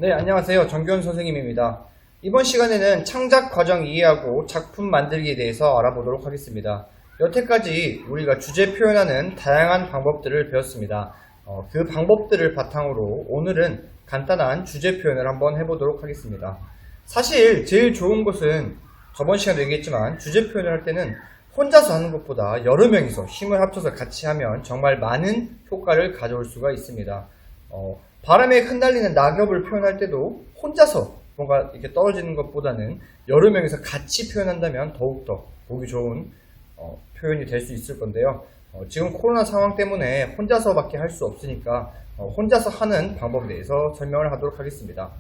네, 안녕하세요. 정규현 선생님입니다. 이번 시간에는 창작 과정 이해하고 작품 만들기에 대해서 알아보도록 하겠습니다. 여태까지 우리가 주제 표현하는 다양한 방법들을 배웠습니다. 그 방법들을 바탕으로 오늘은 간단한 주제 표현을 한번 해보도록 하겠습니다. 사실 제일 좋은 것은 저번 시간에 얘기했지만 주제 표현을 할 때는 혼자서 하는 것보다 여러 명이서 힘을 합쳐서 같이 하면 정말 많은 효과를 가져올 수가 있습니다. 바람에 흩날리는 낙엽을 표현할 때도 혼자서 뭔가 이렇게 떨어지는 것보다는 여러 명이서 같이 표현한다면 더욱더 보기 좋은 표현이 될 수 있을 건데요. 지금 코로나 상황 때문에 혼자서밖에 할 수 없으니까 혼자서 하는 방법에 대해서 설명을 하도록 하겠습니다.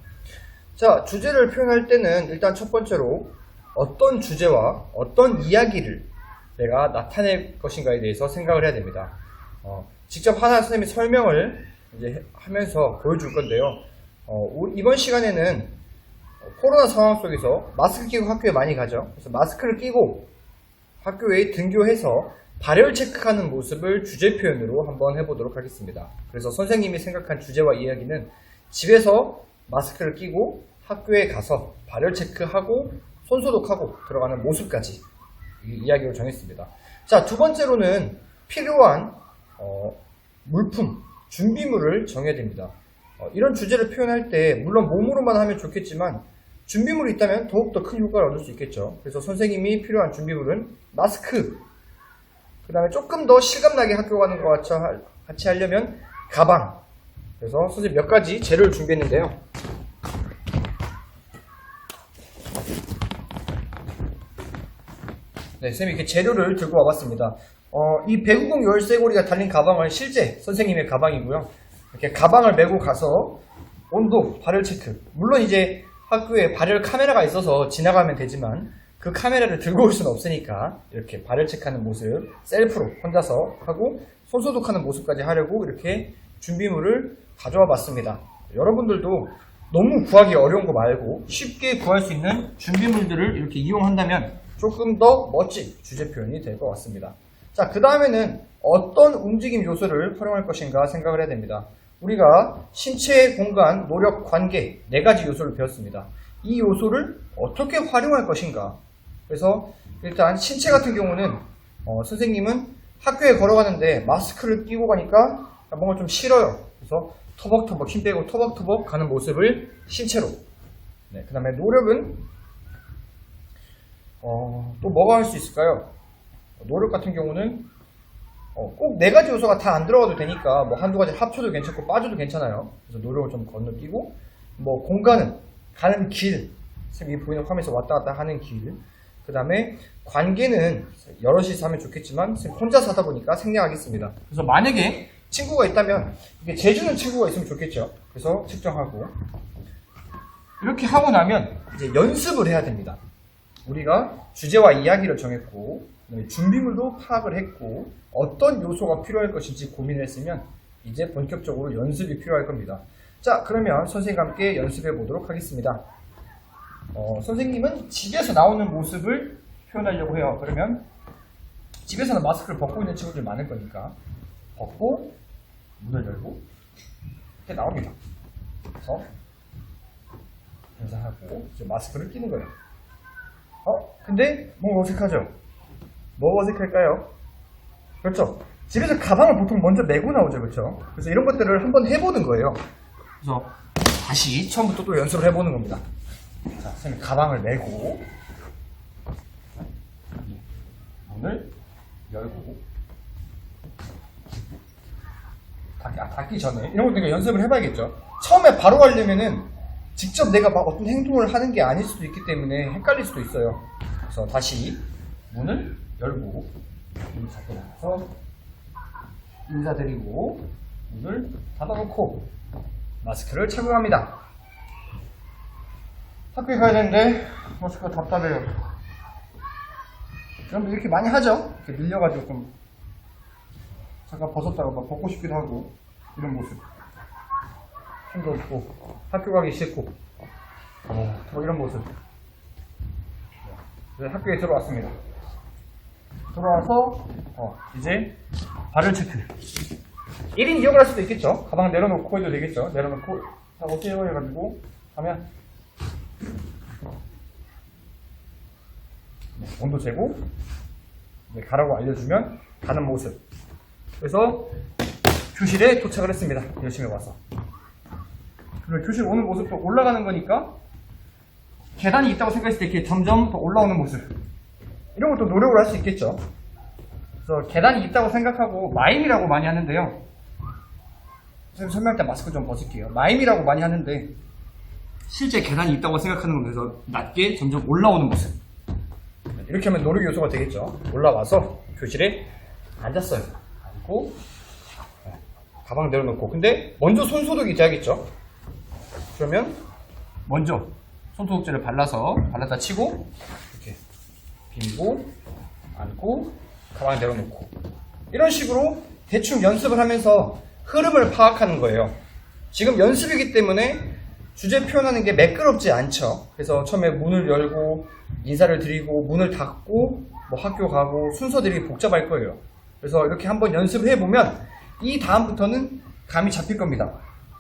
자, 주제를 표현할 때는 일단 첫 번째로 어떤 주제와 어떤 이야기를 내가 나타낼 것인가에 대해서 생각을 해야 됩니다. 직접 하나 선생님이 설명을 이제 하면서 보여줄 건데요. 이번 시간에는 코로나 상황 속에서 마스크 끼고 학교에 많이 가죠. 그래서 마스크를 끼고 학교에 등교해서 발열 체크하는 모습을 주제 표현으로 한번 해보도록 하겠습니다. 그래서 선생님이 생각한 주제와 이야기는 집에서 마스크를 끼고 학교에 가서 발열 체크하고 손 소독하고 들어가는 모습까지 이야기로 정했습니다. 자, 두 번째로는 필요한 물품, 준비물을 정해야 됩니다. 이런 주제를 표현할 때 물론 몸으로만 하면 좋겠지만 준비물이 있다면 더욱더 큰 효과를 얻을 수 있겠죠. 그래서 선생님이 필요한 준비물은 마스크, 그 다음에 조금 더 실감나게 학교 가는 것 같이 하려면 가방. 그래서 선생님 몇 가지 재료를 준비했는데요. 네, 선생님이 이렇게 재료를 들고 와봤습니다. 이 배구공 열쇠고리가 달린 가방은 실제 선생님의 가방이고요. 이렇게 가방을 메고 가서 온도, 발열 체크. 물론 이제 학교에 발열 카메라가 있어서 지나가면 되지만 그 카메라를 들고 올 수는 없으니까 이렇게 발열 체크하는 모습 셀프로 혼자서 하고 손 소독하는 모습까지 하려고 이렇게 준비물을 가져와 봤습니다. 여러분들도 너무 구하기 어려운 거 말고 쉽게 구할 수 있는 준비물들을 이렇게 이용한다면 조금 더 멋진 주제 표현이 될 것 같습니다. 자, 그 다음에는 어떤 움직임 요소를 활용할 것인가 생각을 해야 됩니다. 우리가 신체, 공간, 노력, 관계 4가지 요소를 배웠습니다. 이 요소를 어떻게 활용할 것인가. 그래서 일단 신체 같은 경우는 선생님은 학교에 걸어가는데 마스크를 끼고 가니까 뭔가 좀 싫어요. 그래서 터벅터벅 힘 빼고 터벅터벅 가는 모습을 신체로. 네, 그 다음에 노력은 또 뭐가 할 수 있을까요? 노력 같은 경우는 꼭 4가지 요소가 다 안 들어가도 되니까 뭐 한두 가지 합쳐도 괜찮고 빠져도 괜찮아요. 그래서 노력을 좀 건너뛰고, 뭐 공간은 가는 길, 이 보이는 화면에서 왔다 갔다 하는 길, 그 다음에 관계는 여럿이서 하면 좋겠지만 혼자서 하다 보니까 생략하겠습니다. 그래서 만약에 친구가 있다면 이게 재주는 친구가 있으면 좋겠죠. 그래서 측정하고 이렇게 하고 나면 이제 연습을 해야 됩니다. 우리가 주제와 이야기를 정했고 준비물도 파악을 했고 어떤 요소가 필요할 것인지 고민을 했으면 이제 본격적으로 연습이 필요할 겁니다. 자, 그러면 선생님과 함께 연습해 보도록 하겠습니다. 선생님은 집에서 나오는 모습을 표현하려고 해요. 그러면 집에서는 마스크를 벗고 있는 친구들이 많을 거니까 벗고 문을 열고 이렇게 나옵니다. 그래서 인사하고 이제 마스크를 끼는 거예요. 근데 뭐 어색하죠? 뭐가 어색할까요? 그렇죠? 집에서 가방을 보통 먼저 메고 나오죠, 그렇죠? 그래서 이런 것들을 한번 해보는 거예요. 그래서 다시 처음부터 또 연습을 해보는 겁니다. 자, 선생님 가방을 메고 문을 열고 닫기 전에 이런 것들 연습을 해봐야겠죠. 처음에 바로 하려면은 직접 내가 막 어떤 행동을 하는 게 아닐 수도 있기 때문에 헷갈릴 수도 있어요. 그래서 다시 문을 열고 문을 닫고 나서 인사드리고 문을 닫아놓고 마스크를 착용합니다. 학교에 가야 되는데 마스크가 답답해요. 여러분들 이렇게 많이 하죠? 이렇게 밀려가지고 좀 잠깐 벗었다가 막 벗고 싶기도 하고 이런 모습. 힘도 없고 학교 가기 싫고 뭐 이런 모습. 네, 학교에 들어왔습니다. 들어와서 이제 발열 체크. 1인 이용을 할 수도 있겠죠. 가방 내려놓고 해도 되겠죠. 내려놓고 어때요? 해가지고 하면 온도 재고 가라고 알려주면 가는 모습. 그래서 교실에 도착을 했습니다. 열심히 와서. 그리고 교실 오는 모습도 올라가는 거니까 계단이 있다고 생각했을 때 이렇게 점점 더 올라오는 모습. 이런 것도 노력을 할 수 있겠죠. 그래서 계단이 있다고 생각하고 마임이라고 많이 하는데요. 선생님 설명할 때 마스크 좀 벗을게요. 마임이라고 많이 하는데 실제 계단이 있다고 생각하는 건 그래서 낮게 점점 올라오는 모습. 이렇게 하면 노력 요소가 되겠죠. 올라와서 교실에 앉았어요. 앉고 가방 내려놓고. 근데 먼저 손소독이 돼야겠죠. 그러면 먼저 손소독제를 발랐다 치고 이렇게 비비고 앉고 가방 내려놓고. 이런 식으로 대충 연습을 하면서 흐름을 파악하는 거예요. 지금 연습이기 때문에 주제 표현하는 게 매끄럽지 않죠. 그래서 처음에 문을 열고 인사를 드리고 문을 닫고 뭐 학교 가고 순서들이 복잡할 거예요. 그래서 이렇게 한번 연습을 해보면 이 다음부터는 감이 잡힐 겁니다.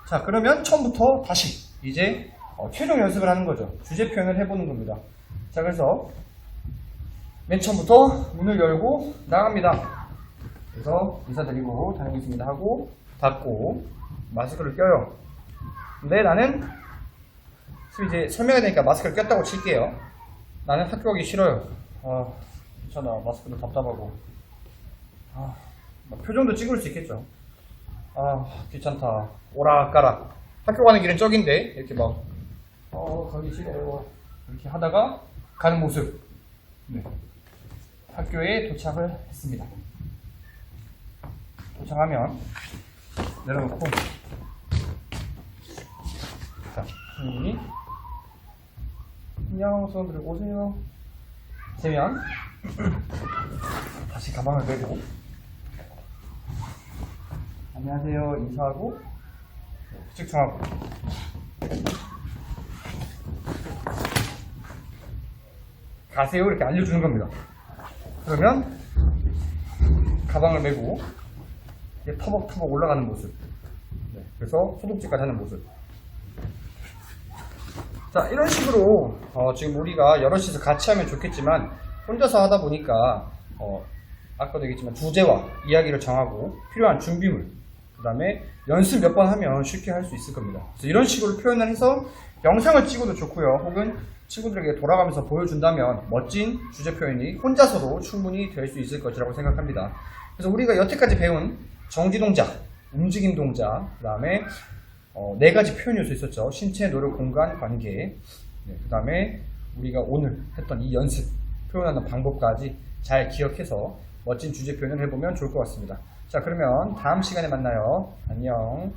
자, 그러면 처음부터 다시 이제 최종 연습을 하는 거죠. 주제 표현을 해보는 겁니다. 자, 그래서 맨 처음부터 문을 열고 나갑니다. 그래서 인사드리고 다녀오겠습니다 하고 닫고 마스크를 껴요. 근데 나는 이제 설명해야 되니까 마스크를 꼈다고 칠게요. 나는 학교 가기 싫어요. 괜찮아. 마스크도 답답하고. 표정도 찍을 수 있겠죠. 귀찮다. 오락가락. 학교 가는 길은 저긴데 이렇게 막 가기 싫어요. 이렇게 하다가 가는 모습. 네. 학교에 도착을 했습니다. 도착하면 내려놓고 자, 선생님이 안녕 수험들 오세요 세면 다시 가방을 메고 안녕하세요 인사하고 측정하고 가세요 이렇게 알려주는 겁니다. 그러면 가방을 메고 터벅터벅 올라가는 모습. 그래서 소독제까지 하는 모습. 자, 이런 식으로 지금 우리가 여럿이서 같이 하면 좋겠지만 혼자서 하다 보니까 아까도 얘기했지만 주제와 이야기를 정하고 필요한 준비물, 그 다음에 연습 몇 번 하면 쉽게 할 수 있을 겁니다. 그래서 이런 식으로 표현을 해서 영상을 찍어도 좋고요. 혹은 친구들에게 돌아가면서 보여준다면 멋진 주제 표현이 혼자서도 충분히 될 수 있을 것이라고 생각합니다. 그래서 우리가 여태까지 배운 정지 동작, 움직임 동작, 그 다음에 4가지 표현 요소 있었죠. 신체, 노력, 공간, 관계. 그 다음에 우리가 오늘 했던 이 연습, 표현하는 방법까지 잘 기억해서 멋진 주제 표현을 해보면 좋을 것 같습니다. 자, 그러면 다음 시간에 만나요. 안녕.